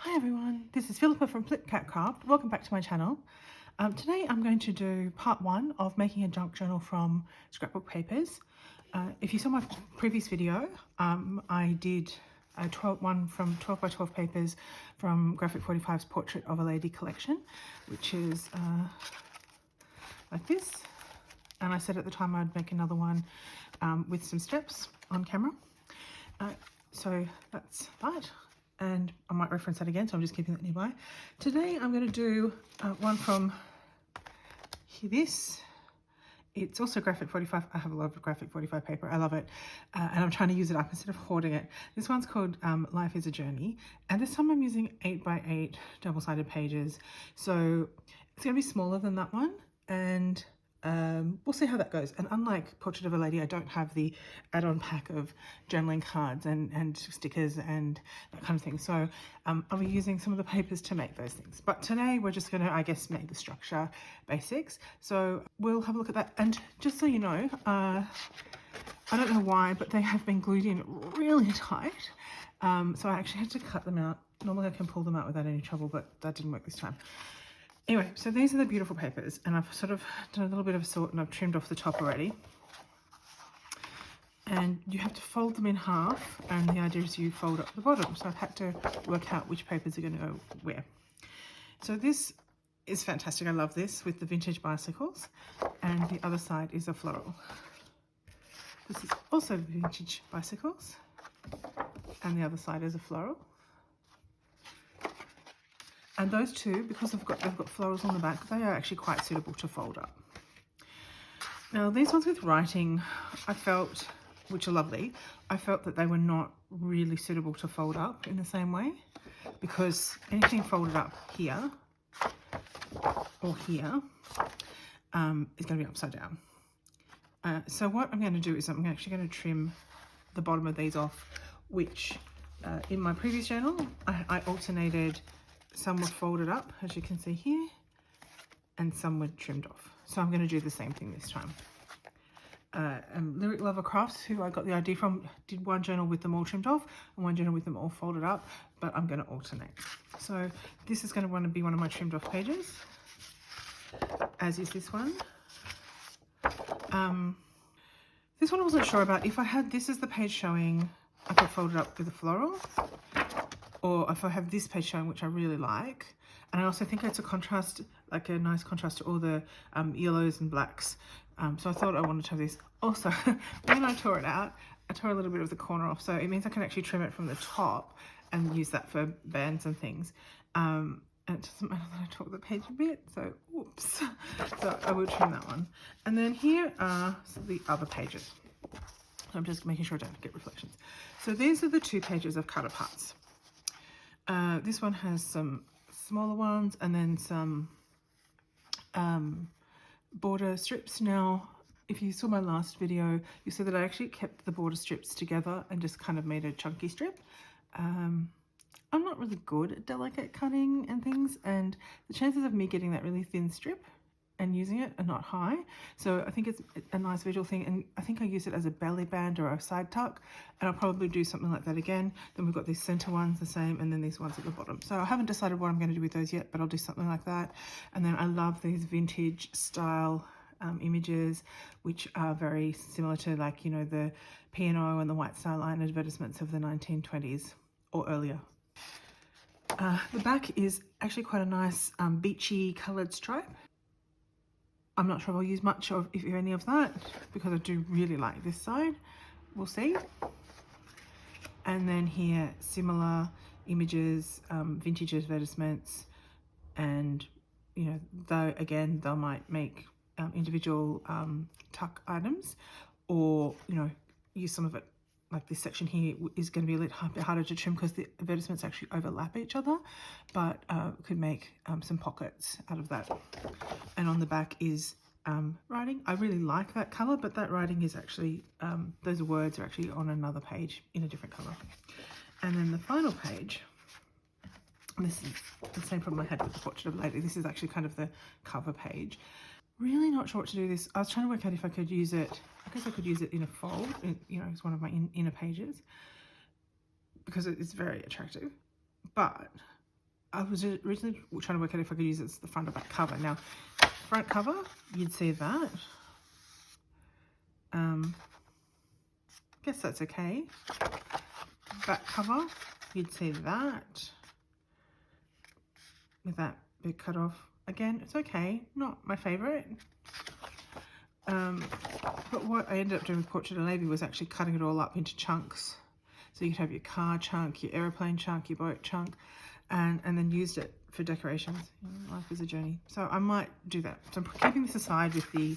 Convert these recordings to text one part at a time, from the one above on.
Hi everyone, this is Philippa from Flipcat Craft. Welcome back to my channel. Today I'm going to do part 1 of making a junk journal from scrapbook papers. If you saw my previous video, I did one from 12 by 12 papers from Graphic 45's Portrait of a Lady collection, which is like this. And I said at the time I'd make another one with some steps on camera. So that's that. And I might reference that again, so I'm just keeping that nearby. Today I'm going to do one from this. It's also Graphic 45. I have a lot of Graphic 45 paper. I love it. And I'm trying to use it up instead of hoarding it. This one's called Life is a Journey. And this time I'm using 8 by 8 double-sided pages. So it's going to be smaller than that one. And we'll see how that goes. And unlike Portrait of a Lady, I don't have the add-on pack of journaling cards and stickers and that kind of thing. So I'll be using some of the papers to make those things. But today we're just going to, I guess, make the structure basics. So we'll have a look at that. And just so you know, I don't know why, but they have been glued in really tight. So I actually had to cut them out. Normally I can pull them out without any trouble, but that didn't work this time. Anyway, so these are the beautiful papers, and I've sort of done a little bit of a sort and I've trimmed off the top already. And you have to fold them in half, and the idea is you fold up the bottom. So I've had to work out which papers are going to go where. So this is fantastic. I love this with the vintage bicycles, and the other side is a floral. This is also vintage bicycles, and the other side is a floral. And those two, because they've got florals on the back, they are actually quite suitable to fold up. Now these ones with writing, I felt, which are lovely, I felt that they were not really suitable to fold up in the same way, because anything folded up here or here is going to be upside down. So what I'm going to do is I'm actually going to trim the bottom of these off, which in my previous journal I alternated. Some were folded up, as you can see here, and some were trimmed off. So I'm going to do the same thing this time. Lyric Lover Crafts, who I got the idea from, did one journal with them all trimmed off and one journal with them all folded up, but I'm going to alternate. So this is going to want to be one of my trimmed off pages, as is this one. This one I wasn't sure about. If I had this as the page showing, I could fold it up with a floral. Or if I have this page showing, which I really like, and I also think it's a contrast, like a nice contrast to all the yellows and blacks. So I thought I wanted to have this. Also, when I tore it out, I tore a little bit of the corner off, so it means I can actually trim it from the top and use that for bands and things. And it doesn't matter that I tore the page a bit, so whoops. So I will trim that one. And then here are the other pages. So I'm just making sure I don't get reflections. So these are the two pages I've cut apart. This one has some smaller ones and then some border strips. Now, if you saw my last video, you saw that I actually kept the border strips together and just kind of made a chunky strip. I'm not really good at delicate cutting and things, and the chances of me getting that really thin strip and using it are not high. So I think it's a nice visual thing, and I think I use it as a belly band or a side tuck, and I'll probably do something like that again. Then we've got these center ones the same, and then these ones at the bottom. So I haven't decided what I'm going to do with those yet, but I'll do something like that. And then I love these vintage style images, which are very similar to, like, you know, the P&O and the White Star Line advertisements of the 1920s or earlier. The back is actually quite a nice beachy coloured stripe. I'm not sure I'll use much of, if any of that, because I do really like this side. We'll see. And then here, similar images, vintage advertisements, and, you know, though again, they might make individual tuck items, or, you know, use some of it. Like this section here is going to be a little bit harder to trim because the advertisements actually overlap each other, but could make some pockets out of that. And on the back is writing. I really like that colour, but that writing is actually, those words are actually on another page in a different colour. And then the final page, this is the same problem I had with the Portrait of a Lady. This is actually kind of the cover page. Really not sure what to do with this. I was trying to work out if I could use it. I guess I could use it in a fold, you know, it's one of my inner pages, because it is very attractive. But I was originally trying to work out if I could use it as the front or back cover. Now, front cover, you'd see that. Guess that's okay. Back cover, you'd see that. With that bit cut off. Again, it's okay. Not my favourite. But what I ended up doing with Portrait of Navy was actually cutting it all up into chunks. So you could have your car chunk, your aeroplane chunk, your boat chunk, and then used it for decorations. Life is a journey. So I might do that. So I'm keeping this aside with the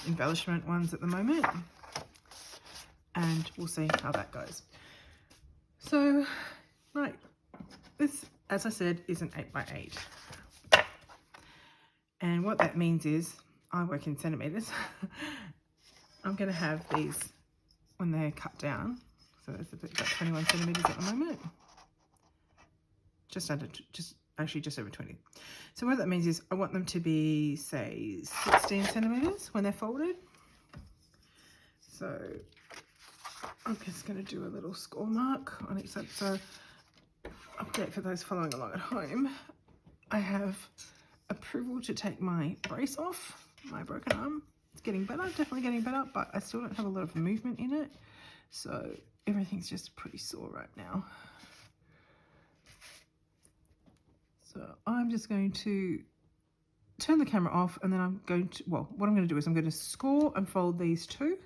embellishment ones at the moment. And we'll see how that goes. So, right. This, as I said, is an 8x8. And what that means is, I work in centimetres. I'm going to have these when they're cut down. So it's about 21 centimetres at the moment. Just over 20. So what that means is I want them to be, say, 16 centimetres when they're folded. So I'm just going to do a little score mark on each side. So update for those following along at home. I have approval to take my brace off, my broken arm. It's getting better, definitely getting better, but I still don't have a lot of movement in it. So everything's just pretty sore right now. So I'm just going to turn the camera off, and then I'm going to, well, what I'm going to do is I'm going to score and fold these two.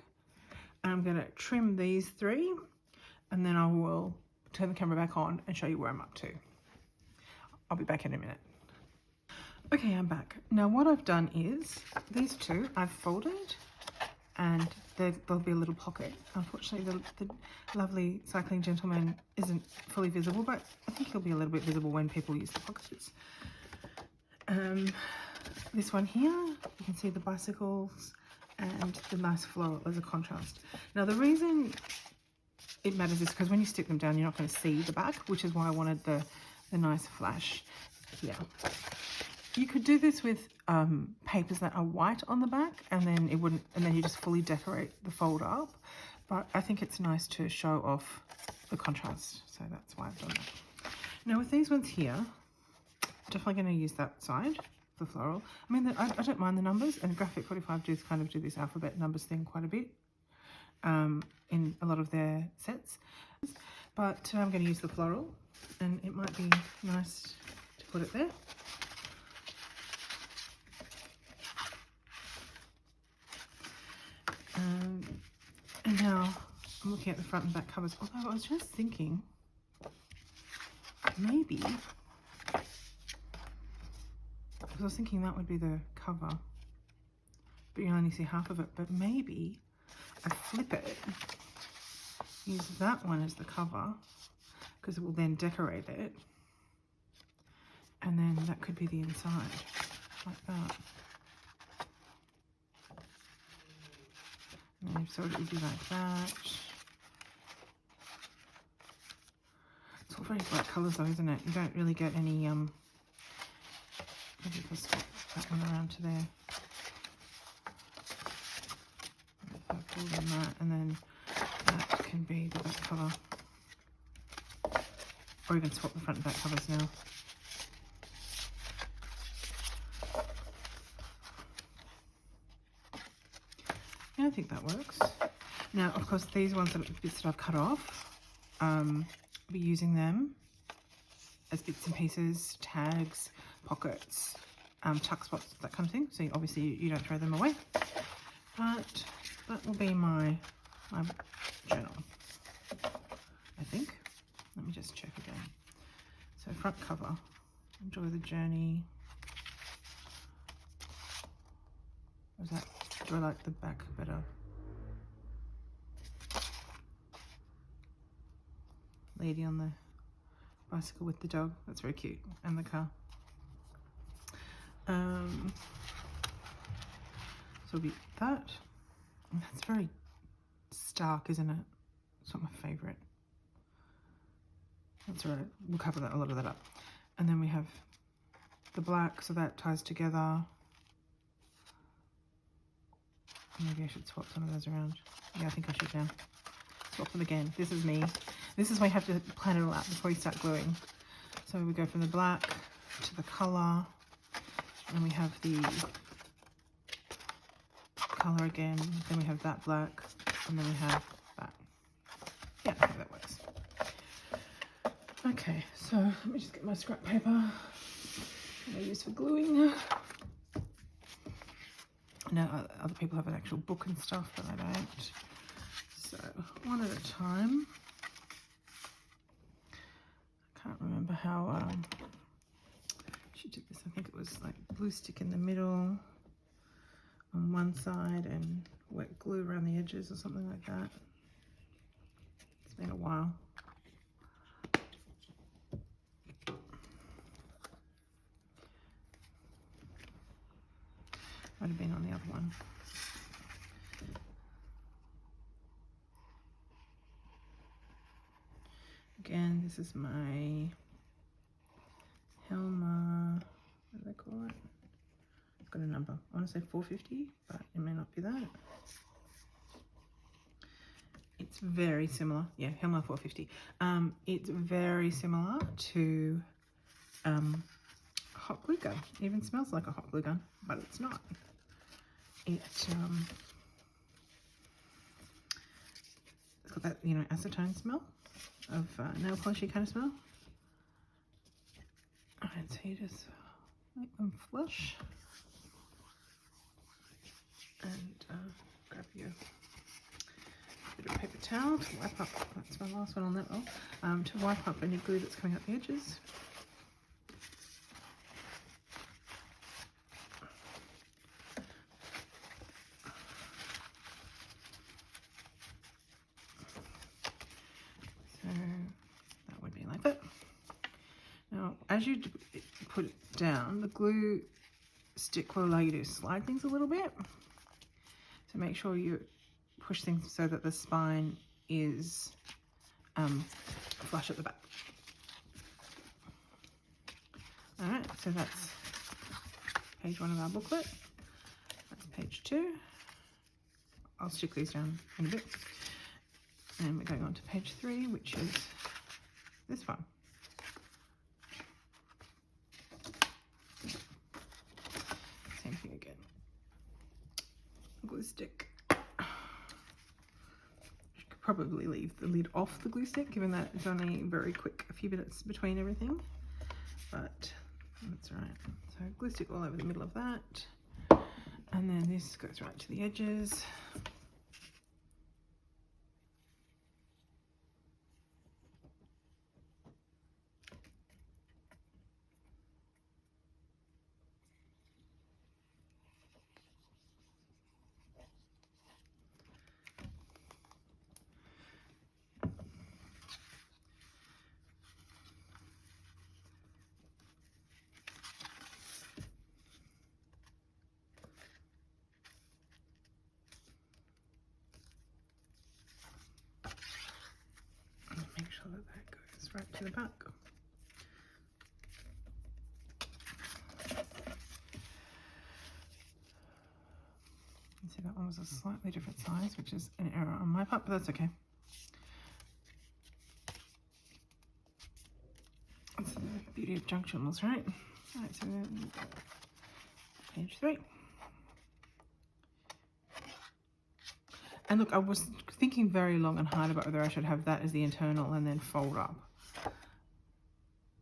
And I'm going to trim these three, and then I will turn the camera back on and show you where I'm up to. I'll be back in a minute. Okay, I'm back. Now what I've done is, these two I've folded, and there'll be a little pocket. Unfortunately, the lovely cycling gentleman isn't fully visible, but I think he'll be a little bit visible when people use the pockets. This one here, you can see the bicycles and the nice floral as a contrast. Now the reason it matters is because when you stick them down, you're not going to see the back, which is why I wanted the nice flash here. You could do this with papers that are white on the back, and then it wouldn't, and then you just fully decorate the fold up. But I think it's nice to show off the contrast, so that's why I've done that. Now with these ones here, definitely going to use that side, the floral. I mean, I don't mind the numbers, and Graphic 45 do kind of do this alphabet numbers thing quite a bit in a lot of their sets. But today I'm going to use the floral, and it might be nice to put it there. And now I'm looking at the front and back covers, although I was just thinking maybe, because I was thinking that would be the cover, but you only see half of it, but maybe I flip it, use that one as the cover, because it will then decorate it, and then that could be the inside, like that. And so it would be like that. It's all very bright colours though, isn't it? You don't really get any, maybe if I swap that one around to there. Purple and that, and then that can be the back cover. Or even swap the front and back covers now. I think that works. Now, of course, these ones are bits that I've cut off. I'll be using them as bits and pieces, tags, pockets, tuck spots, that kind of thing. So obviously you don't throw them away. But that will be my journal, I think. Let me just check again. So front cover, enjoy the journey. Was that? Do I like the back better? Lady on the bicycle with the dog. That's very cute. And the car. So it'll be that. And that's very stark, isn't it? It's not my favourite. That's all right. We'll cover that, a lot of that up. And then we have the black, so that ties together. Maybe I should swap some of those around. Yeah, I think I should now. Swap them again. This is me. This is why you have to plan it all out before you start gluing. So we go from the black to the colour, and we have the colour again, then we have that black, and then we have that. Yeah, I think that works. Okay, so let me just get my scrap paper that I use for gluing. Now other people have an actual book and stuff, but I don't. So one at a time. I can't remember how she did this. I think it was like glue stick in the middle on one side and wet glue around the edges or something like that. It's been a while. Might have been on the other one. Again, this is my Helma, what do they call it? It's got a number. I want to say 450, but it may not be that. It's very similar. Yeah, Helma 450. It's very similar to hot glue gun. It even smells like a hot glue gun, but it's not. It's got that, you know, acetone smell of nail polishy kind of smell. Alright, so you just make them flush and grab your bit of paper towel to wipe up. That's my last one on that roll. To wipe up any glue that's coming up the edges. As you put it down, the glue stick will allow you to slide things a little bit. So make sure you push things so that the spine is flush at the back. Alright, so that's page 1 of our booklet. That's page 2. I'll stick these down in a bit. And we're going on to page 3, which is this one. Same thing again. Glue stick. You could probably leave the lid off the glue stick, given that it's only very quick, a few minutes between everything. But that's right. So glue stick all over the middle of that. And then this goes right to the edges. Make sure that that goes right to the back. You see that one was a slightly different size, which is an error on my part, but that's okay. That's the beauty of junctionals, right? Alright, so then page 3. And look, I was thinking very long and hard about whether I should have that as the internal and then fold up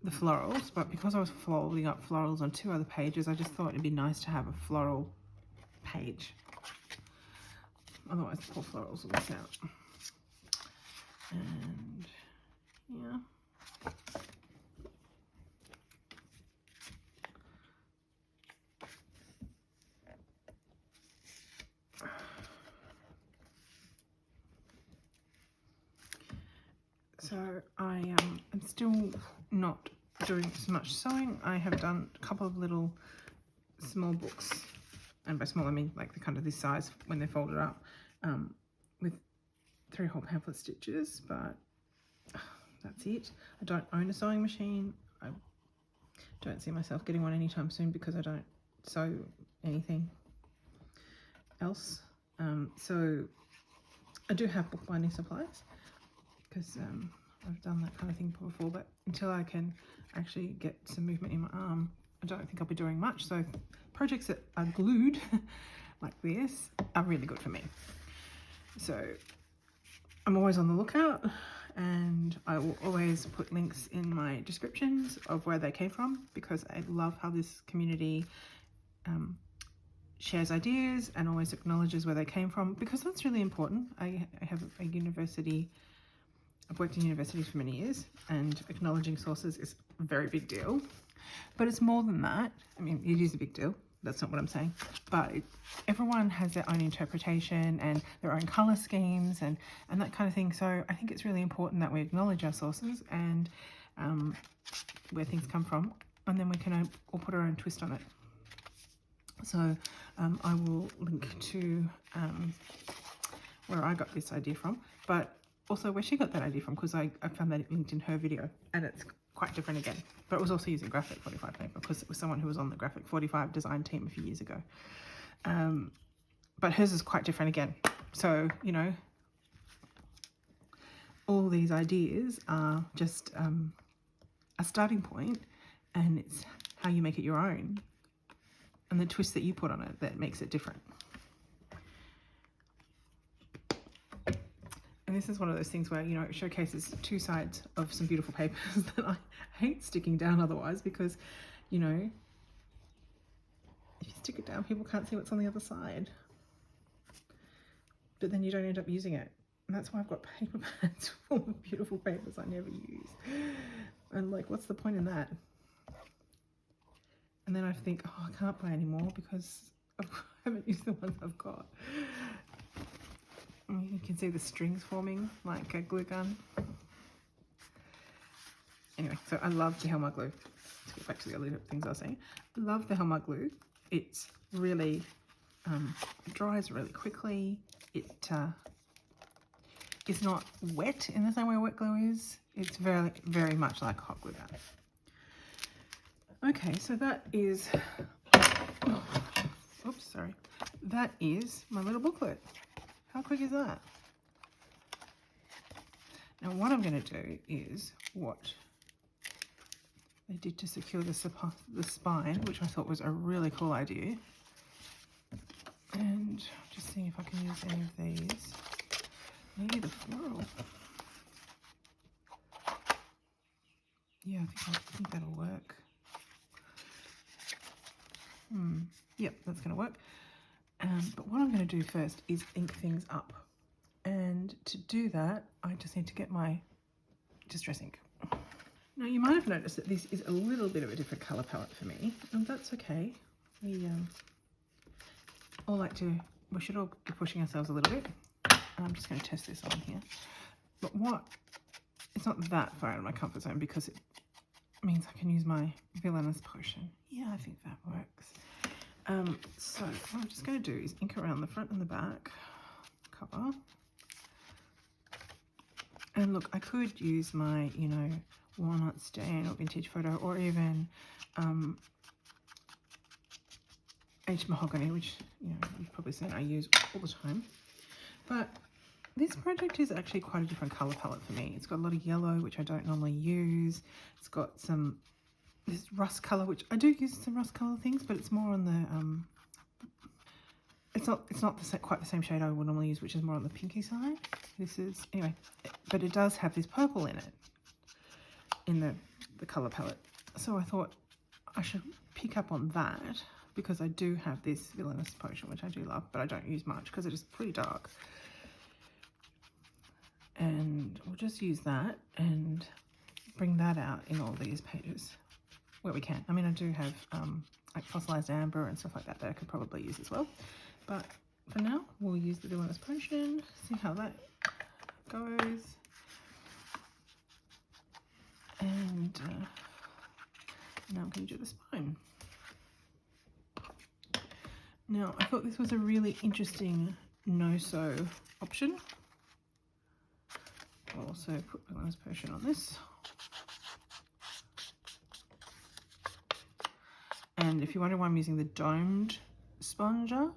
the florals, but because I was folding up florals on 2 other pages, I just thought it'd be nice to have a floral page. Otherwise the poor florals will miss out. And yeah. So I am still not doing so much sewing. I have done a couple of little small books, and by small I mean like the kind of this size when they're folded up, with 3 whole pamphlet stitches, but that's it. I don't own a sewing machine. I don't see myself getting one anytime soon because I don't sew anything else. So I do have bookbinding supplies because I've done that kind of thing before, but until I can actually get some movement in my arm, I don't think I'll be doing much. So projects that are glued like this are really good for me. So I'm always on the lookout, and I will always put links in my descriptions of where they came from, because I love how this community shares ideas and always acknowledges where they came from, because that's really important. I have a university, I've worked in universities for many years, and acknowledging sources is a very big deal. But it's more than that. I mean, it is a big deal. That's not what I'm saying. But everyone has their own interpretation and their own colour schemes and that kind of thing. So I think it's really important that we acknowledge our sources and where things come from, and then we can all put our own twist on it. So I will link to where I got this idea from, but also where she got that idea from, because I found that linked in her video, and it's quite different again. But it was also using graphic 45 paper, because it was someone who was on the graphic 45 design team a few years ago. But hers is quite different again. So, you know, all these ideas are just a starting point, and it's how you make it your own, and the twist that you put on it that makes it different. And this is one of those things where, you know, it showcases two sides of some beautiful papers that I hate sticking down otherwise, because, you know, if you stick it down, people can't see what's on the other side. But then you don't end up using it. And that's why I've got paper pads full of beautiful papers I never use. And like, what's the point in that? And then I think, oh, I can't buy any more because I haven't used the ones I've got. And you can see the strings forming like a glue gun. Anyway, so I love the Hallmark glue. Let's get back to the other things I was saying. I love the Hallmark glue. It's really, it dries really quickly. It is not wet in the same way wet glue is. It's very, very much like hot glue gun. Okay, so that is, oops, sorry. That is my little booklet. How quick is that? Now what I'm going to do is what they did to secure the spine, which I thought was a really cool idea. And just seeing if I can use any of these. Maybe the floral. Yeah, I think that'll work. Yep, that's going to work. But what I'm going to do first is ink things up. And to do that, I just need to get my distress ink. Now, you might have noticed that this is a little bit of a different colour palette for me, and that's okay. We should all be pushing ourselves a little bit. And I'm just going to test this on here. But it's not that far out of my comfort zone, because it means I can use my villainous potion. Yeah, I think that works. So what I'm just going to do is ink around the front and the back cover. And look, I could use my, you know, walnut stain or vintage photo, or even H mahogany, which, you know, you've probably seen I use all the time. But this project is actually quite a different colour palette for me. It's got a lot of yellow, which I don't normally use. It's got this rust colour, which I do use some rust colour things, but it's more on the it's not quite the same shade I would normally use, which is more on the pinky side. This is, anyway, but it does have this purple in it, in the colour palette. So I thought I should pick up on that, because I do have this villainous potion, which I do love, but I don't use much because it is pretty dark. And we'll just use that and bring that out in all these pages where we can. I mean, I do have like fossilized amber and stuff like that I could probably use as well. But for now, we'll use the villainous potion, see how that goes. And now I'm going to do the spine. Now, I thought this was a really interesting no-sew option. I'll also put the villainous potion on this. And if you wonder why I'm using the domed sponger,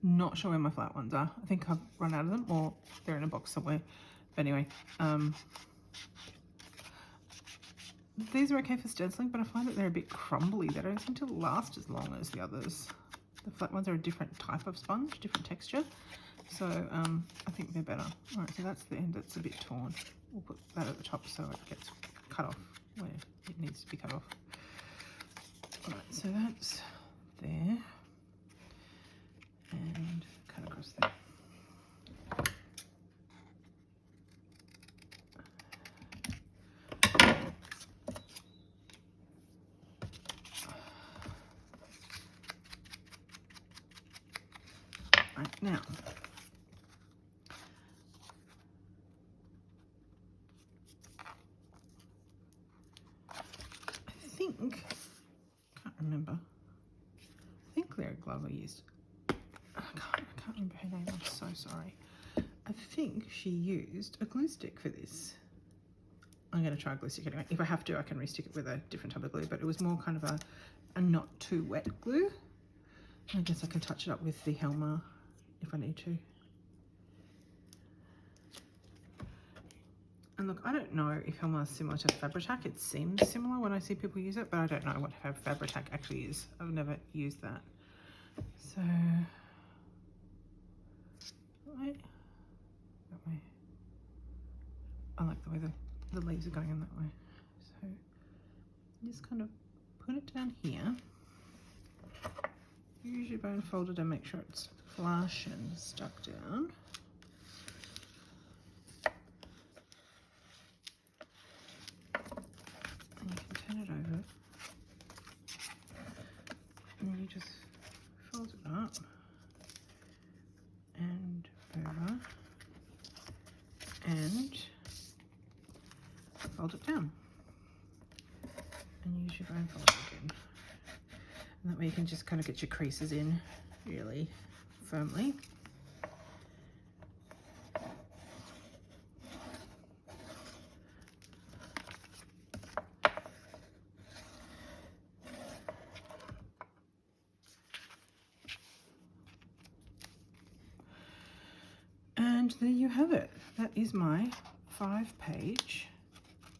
not sure where my flat ones are. I think I've run out of them, or they're in a box somewhere. But anyway, these are okay for stenciling, but I find that they're a bit crumbly. They don't seem to last as long as the others. The flat ones are a different type of sponge, different texture. So I think they're better. All right, so that's the end that's a bit torn. We'll put that at the top so it gets cut off where it needs to be cut off. All right, so that's there. And cut across there. Right, now, can't remember. I think Claire Glover used, I can't remember her name, I'm so sorry. I think she used a glue stick for this. I'm going to try a glue stick anyway. If I have to, I can restick it with a different type of glue, but it was more kind of a not too wet glue. I guess I can touch it up with the Helmer if I need to. And look, I don't know if Helmer is similar to Fabri-Tac. It seems similar when I see people use it, but I don't know what Fabri-Tac actually is. I've never used that. So, right, that way. I like the way the leaves are going in that way. So, just kind of put it down here. Use your bone folder to make sure it's flush and stuck down. And you can turn it over. And then you just fold it up and over and fold it down. And use your bone folder again. And that way you can just kind of get your creases in really firmly. And there you have it. That is my 5-page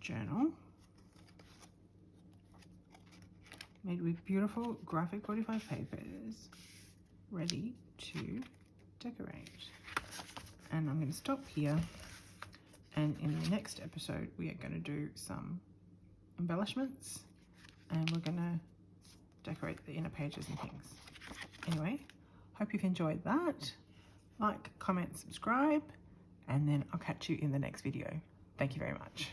journal made with beautiful graphic 45 papers, ready to decorate. And I'm going to stop here, and in the next episode we are going to do some embellishments and we're going to decorate the inner pages and things. Anyway, hope you've enjoyed that. Like, comment, subscribe, and then I'll catch you in the next video. Thank you very much.